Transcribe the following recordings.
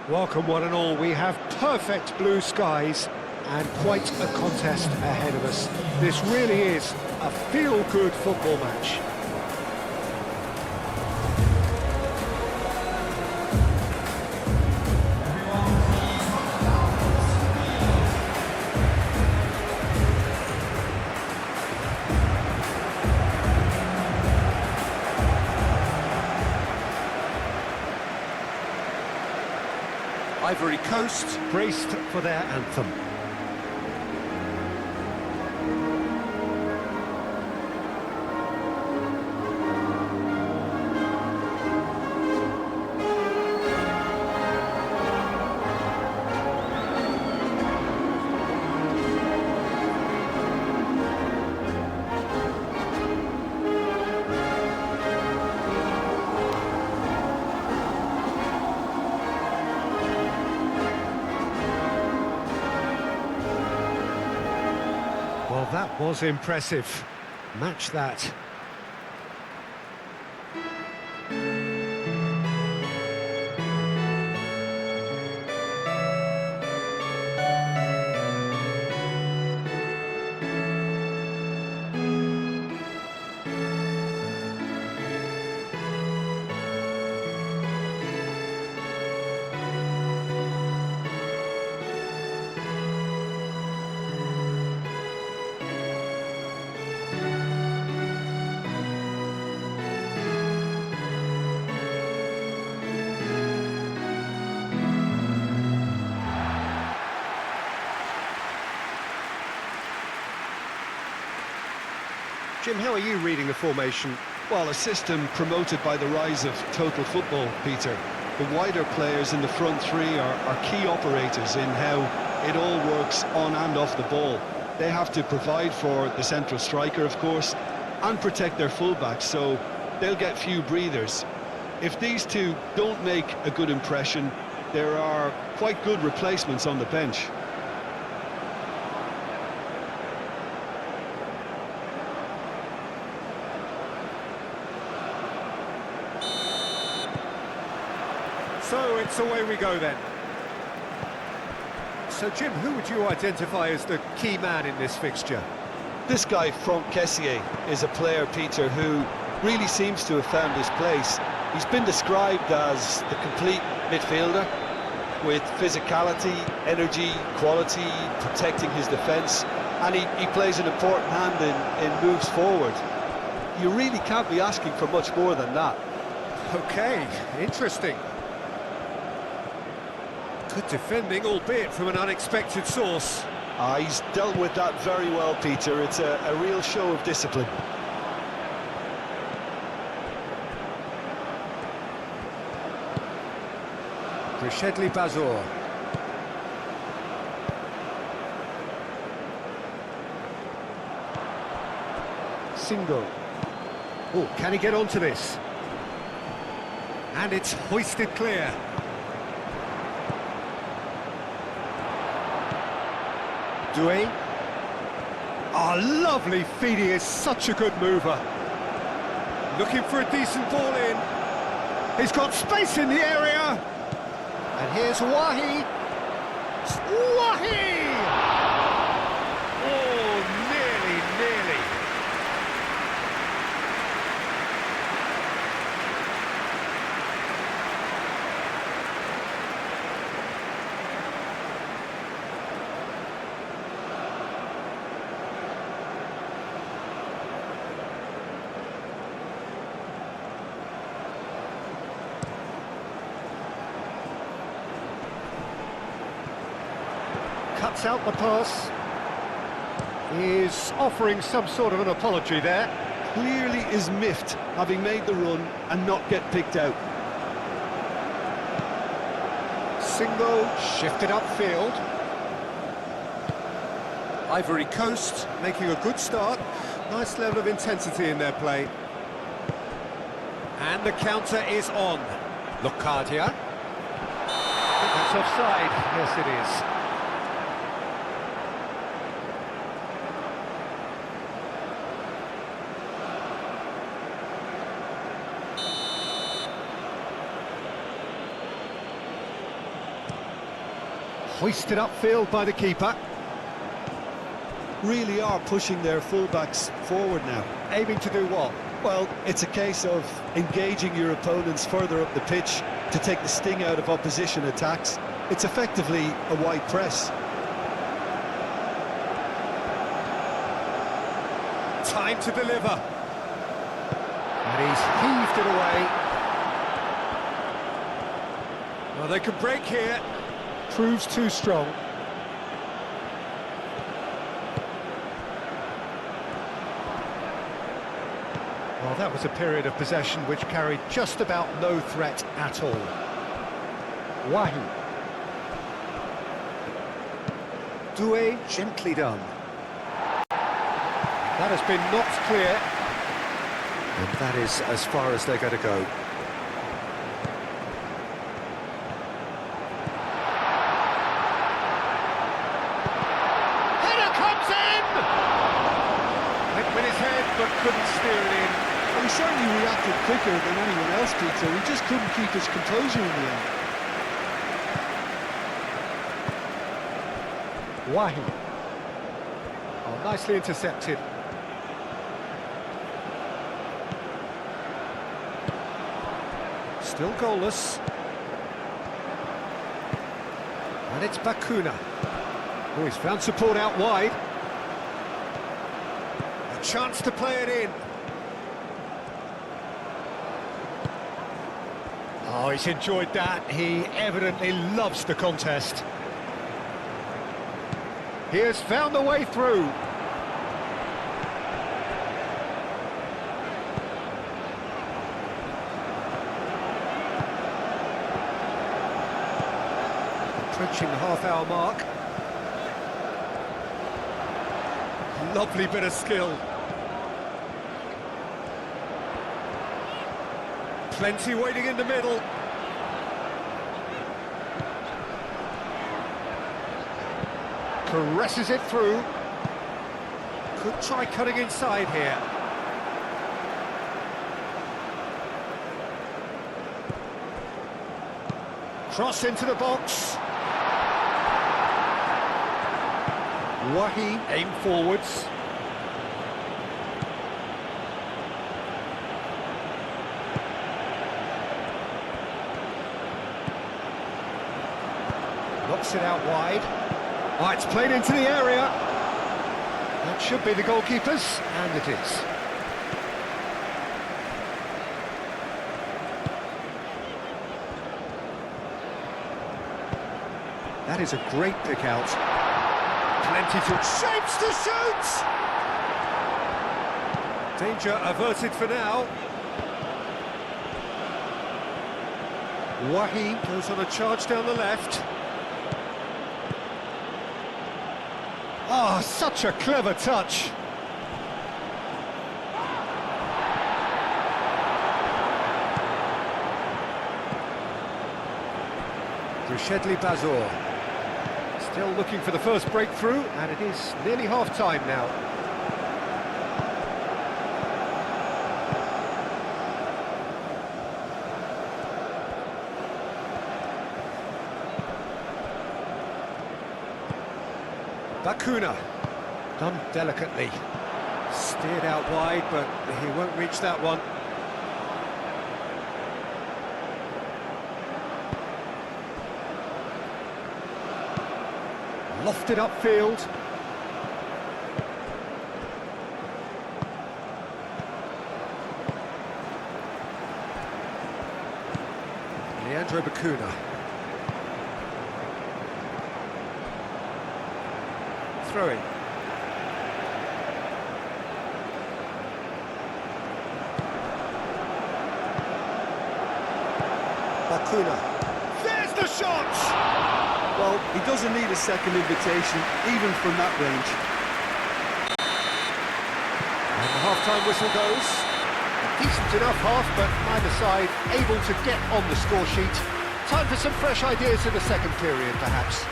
Welcome one and all. We have perfect blue skies and quite a contest ahead of us. This really is a feel-good football match. Ivory Coast braced for their anthem. Well, that was impressive. Match that. Jim, how are you reading the formation? Well, a system promoted by the rise of total football, Peter. The wider players in the front three are key operators in how it all works on and off the ball. They have to provide for the central striker, of course, and protect their fullbacks, so they'll get few breathers. If these two don't make a good impression, there are quite good replacements on the bench. So it's away we go then. So Jim, who would you identify as the key man in this fixture? This guy, Franck Kessié, is a player, Peter, who really seems to have found his place. He's been described as the complete midfielder, with physicality, energy, quality, protecting his defence, and he plays an important hand in moves forward. You really can't be asking for much more than that. Okay, interesting. Good defending, albeit from an unexpected source. He's dealt with that very well, Peter. It's a real show of discipline. Brishedli Bazor. Singo. Oh, can he get onto this? And it's hoisted clear. Doué. Oh, lovely feed, he is such a good mover. Looking for a decent ball in. He's got space in the area. And here's Wahi. Wahi! Oh, nearly. Cuts out the pass. Is offering some sort of an apology there. Clearly is miffed, having made the run and not get picked out. Singo shifted upfield. Ivory Coast making a good start. Nice level of intensity in their play. And the counter is on. Locadia. I think that's offside. Yes, it is. Hoisted upfield by the keeper. Really are pushing their fullbacks forward now. Aiming to do what? Well, it's a case of engaging your opponents further up the pitch to take the sting out of opposition attacks. It's effectively a wide press. Time to deliver. And he's heaved it away. Well, they could break here. Proves too strong. Well, that was a period of possession which carried just about no threat at all. Wahi. Doué, gently done. That has been knocked clear. And that is as far as they're going to go. Header comes in! Went with his head, but couldn't steer it in. Well, he certainly reacted quicker than anyone else, Peter. He just couldn't keep his composure in the end. Wahi. Oh, nicely intercepted. Still goalless. And it's Bakuna. Oh, he's found support out wide. A chance to play it in. Oh, he's enjoyed that. He evidently loves the contest. He has found the way through. Approaching the half-hour mark. Lovely bit of skill. Plenty waiting in the middle. Caresses it through. Could try cutting inside here. Cross into the box. Wahi aim forwards. Knocks it out wide. Oh, it's played into the area. That should be the goalkeeper's, and it is. That is a great pick out. Plenty to... Shapes to shoot! Danger averted for now. Wahi goes on a charge down the left. Oh, such a clever touch. Rashedli Bazor. Still looking for the first breakthrough, and it is nearly half-time now. Bakuna, done delicately. Steered out wide, but he won't reach that one. Lofted upfield. Leandro Bakuna. Throwing. Bakuna. There's the shot! Well, he doesn't need a second invitation, even from that range. And the half-time whistle goes. A decent enough half, but neither side able to get on the score sheet. Time for some fresh ideas in the second period, perhaps.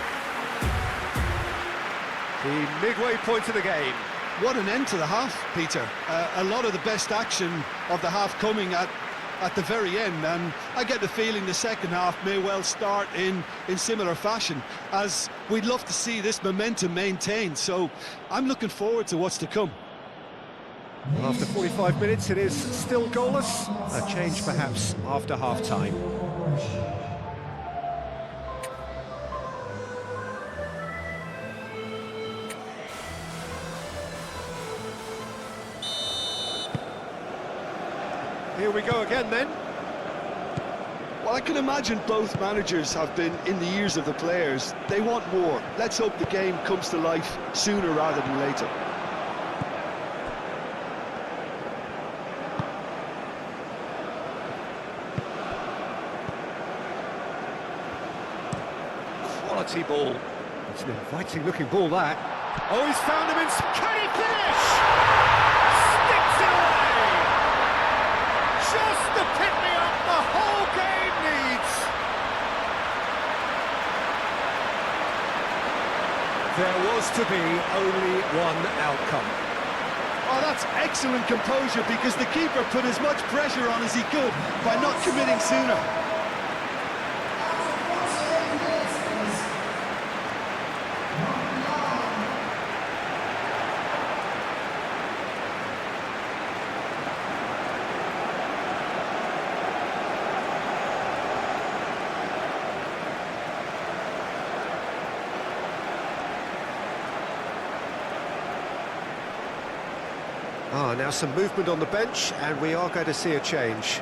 The midway point of the game. What an end to the half, Peter. A lot of the best action of the half coming at at the very end, and I get the feeling the second half may well start in similar fashion, as we'd love to see this momentum maintained. So I'm looking forward to what's to come. Well, after 45 minutes, it is still goalless. A change perhaps after half-time. Here we go again then. Well, I can imagine both managers have been in the ears of the players. They want more. Let's hope the game comes to life sooner rather than later. Quality ball. It's an inviting looking ball, that. Oh, he's found him in... Can he finish? Sticks it away! Just the pick-me-up the whole game needs! There was to be only one outcome. Oh, that's excellent composure, because the keeper put as much pressure on as he could by not committing sooner. Ah, now some movement on the bench, and we are going to see a change.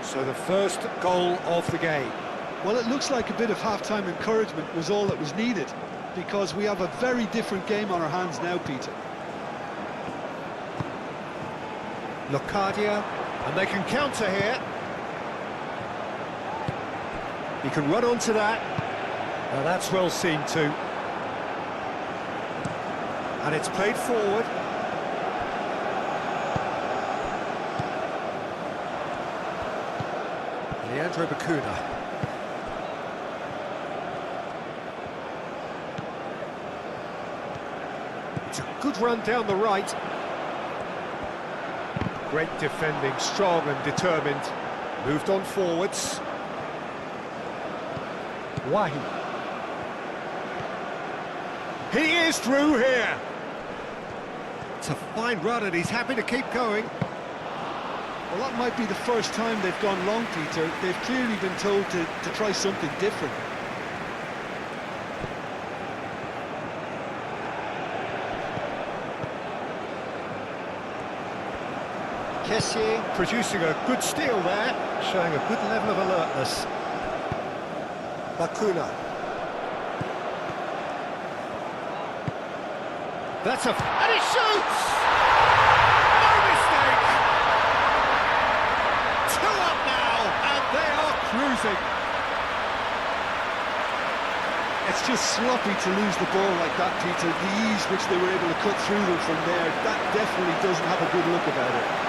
So the first goal of the game. Well, it looks like a bit of half-time encouragement was all that was needed, because we have a very different game on our hands now, Peter. Locadia, and they can counter here. He can run onto that. Now that's well seen too. And it's played forward. Leandro Bacuna. It's a good run down the right. Great defending, strong and determined. Moved on forwards. Wahi. He is through here. It's a fine run and he's happy to keep going. Well, that might be the first time they've gone long, Peter. They've clearly been told to try something different. Kessier producing a good steal there, showing a good level of alertness. Bacuna. That's a... and he shoots! No mistake! 2 up now, and they are cruising. It's just sloppy to lose the ball like that, Peter. The ease which they were able to cut through them from there, that definitely doesn't have a good look about it.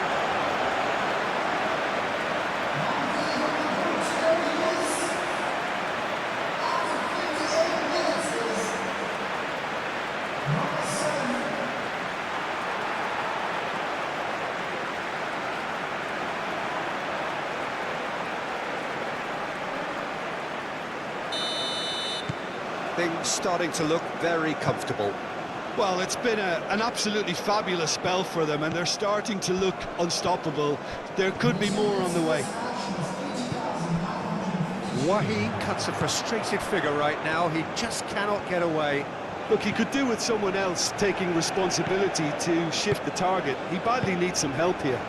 Things starting to look very comfortable. Well, it's been an absolutely fabulous spell for them, and they're starting to look unstoppable. There could be more on the way. Wahi cuts a frustrated figure right now. He just cannot get away. Look, he could do with someone else taking responsibility to shift the target. He badly needs some help here.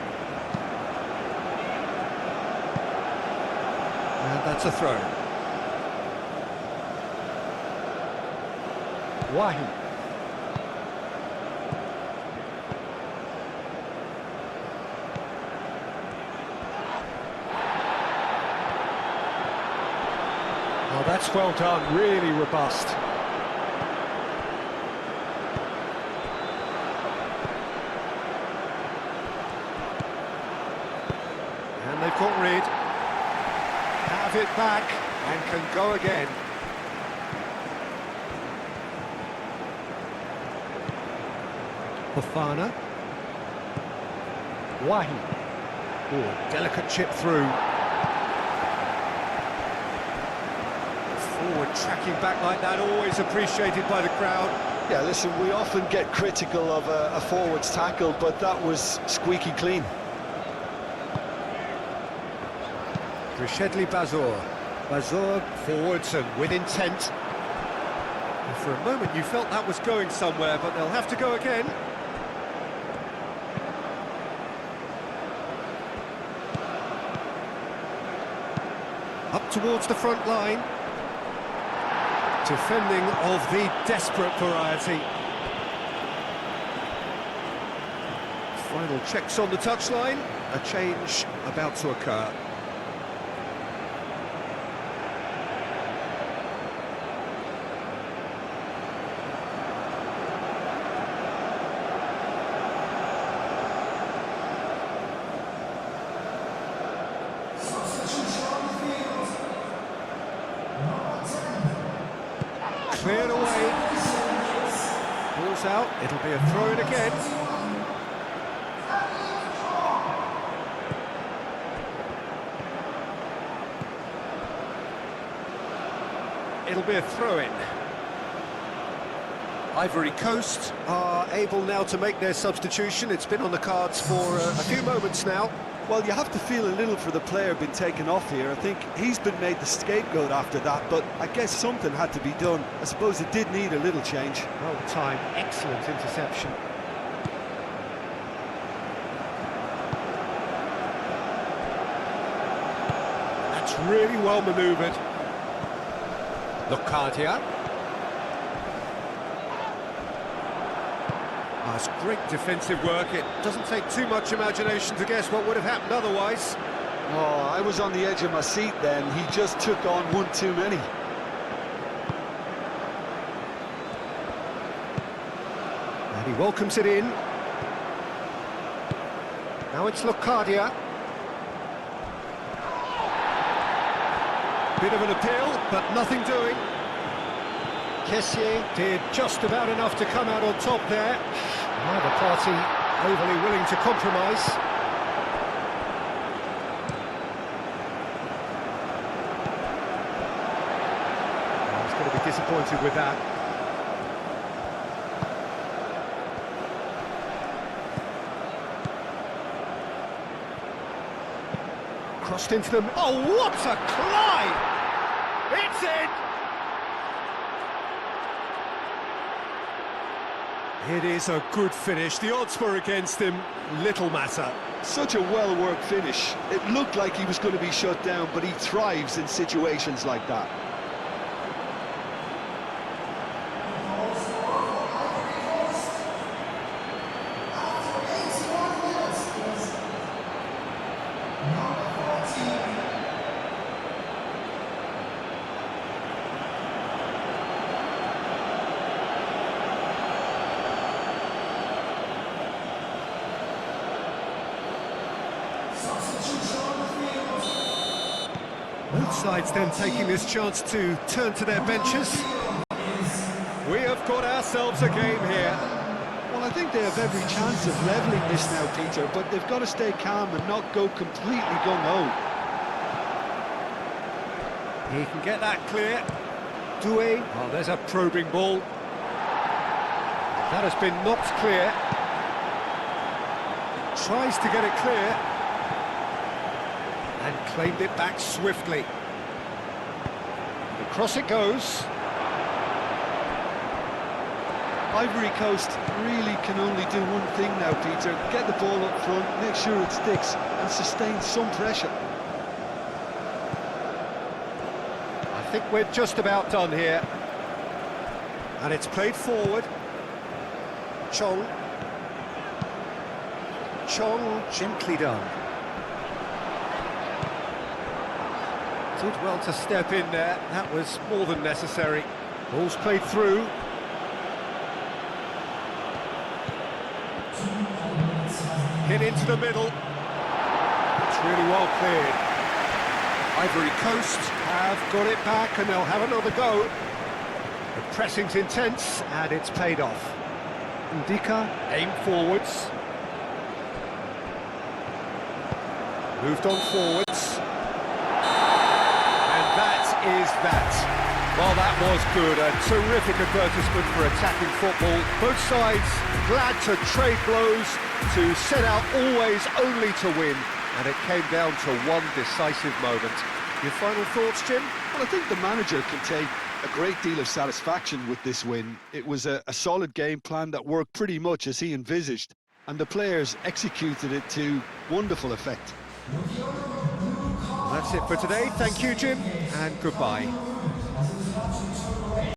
And that's a throw. Wahi. Oh, that's well done, really robust. And they've got rid. Have it back and can go again. Fofana. Wahi. Oh, delicate chip through. Forward tracking back like that, always appreciated by the crowd. Yeah, listen, we often get critical of a forward's tackle, but that was squeaky clean. Rishedli Bazor. Bazor forwards and with intent. And for a moment you felt that was going somewhere, but they'll have to go again. Up towards the front line. Defending of the desperate variety. Final checks on the touchline. A change about to occur. Cleared away. Ball's out. It'll be a throw-in again. It'll be a throw-in. Ivory Coast are able now to make their substitution. It's been on the cards for a few moments now. Well, you have to feel a little for the player being taken off here. I think he's been made the scapegoat after that, but I guess something had to be done. I suppose it did need a little change. Well timed, excellent interception. That's really well manoeuvred. Locadia. That's great defensive work. It doesn't take too much imagination to guess what would have happened otherwise. Oh, I was on the edge of my seat then. He just took on one too many. And he welcomes it in. Now it's Locadia. Bit of an appeal, but nothing doing. Kessier did just about enough to come out on top there. Neither party overly willing to compromise. He's going to be disappointed with that. Crossed into them. Oh, what a climb! It's in! It is a good finish. The odds were against him. Little matter. Such a well-worked finish. It looked like he was going to be shut down, but he thrives in situations like that. Both sides then taking this chance to turn to their benches. We have got ourselves a game here. Well, I think they have every chance of levelling this now, Peter, but they've got to stay calm and not go completely gung-ho. He can get that clear. Doué. Oh, there's a probing ball. That has been knocked clear. Tries to get it clear. And claimed it back swiftly. Across it goes. Ivory Coast really can only do one thing now, Peter. Get the ball up front, make sure it sticks, and sustain some pressure. I think we're just about done here. And it's played forward. Chong. Chong, gently done. Did well to step in there. That was more than necessary. Ball's played through. Hit into the middle. It's really well cleared. Ivory Coast have got it back and they'll have another go. The pressing's intense and it's paid off. Ndika, aim forwards. Moved on forwards. And that is that. Well, that was good. A terrific advertisement for attacking football. Both sides glad to trade blows, to set out always only to win. And it came down to one decisive moment. Your final thoughts, Jim? Well, I think the manager can take a great deal of satisfaction with this win. It was a solid game plan that worked pretty much as he envisaged, and the players executed it to wonderful effect. That's it for today. Thank you, Jim, and goodbye.